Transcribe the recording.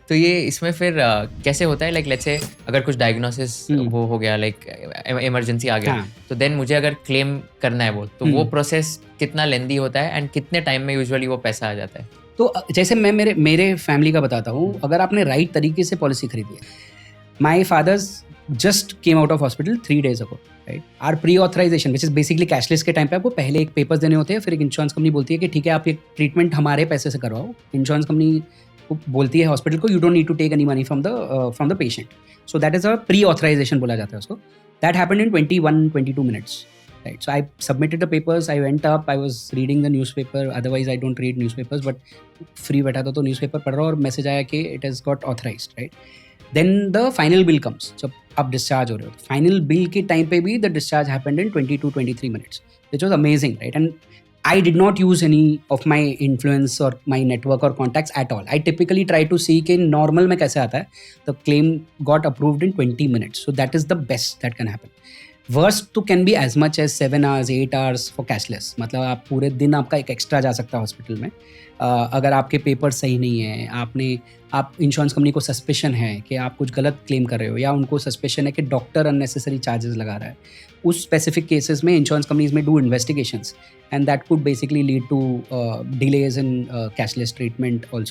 तो ये इसमें फिर कैसे होता है, लाइक लेट्स से अगर कुछ डायग्नोसिस वो हो गया, लाइक इमरजेंसी आ गया, हाँ। तो देन मुझे अगर क्लेम करना है वो प्रोसेस कितना लेंदी होता है एंड कितने टाइम में यूजुअली वो पैसा आ जाता है? तो जैसे मैं मेरे फैमिली का बताता हूँ, अगर आपने राइट तरीके से पॉलिसी खरीदी है, my father's just came out of hospital 3 days ago, right? Are pre authorisation which is basically cashless के टाइम पे आपको पहले एक पेपर्स देने होते हैं, फिर एक इंश्योरेंस कंपनी बोलती है कि ठीक है आप ये ट्रीटमेंट हमारे पैसे से करवाओ। इंश्योरेंस कंपनी बोलती है हॉस्पिटल को, you don't need to take any money from the patient. So that is a pre authorisation बोला जाता है उसको। That happened in 21-22 minutes. Right. So I submitted the papers, I went up, I was reading the newspaper, otherwise I don't read newspapers, but free बैठा था तो newspaper पढ़ रहा हूँ और message आया कि it has got authorized, right? Then the final bill comes, जब आप discharge हो रहे हो, final bill के time पे भी the discharge happened in 22-23 minutes, which was amazing, right? And I did not use any of my influence or my network or contacts at all. I typically try to see कि normal में कैसे आता है. The claim got approved in 20 minutes, so that is the best that can happen. Worst तो can be as much as 7 hours 8 hours for cashless, मतलब आप पूरे दिन आपका एक एक्स्ट्रा जा सकता है हॉस्पिटल में। अगर आपके पेपर सही नहीं है, आप इंश्योरेंस कंपनी को सस्पेशन है कि आप कुछ गलत क्लेम कर रहे हो, या उनको सस्पेशन है कि डॉक्टर अननेसेसरी चार्जेस लगा रहा है, उस स्पेसिफिक केसेस में इंश्योरेंस कंपनीज में do investigations and that could basically lead to delays in cashless treatment also.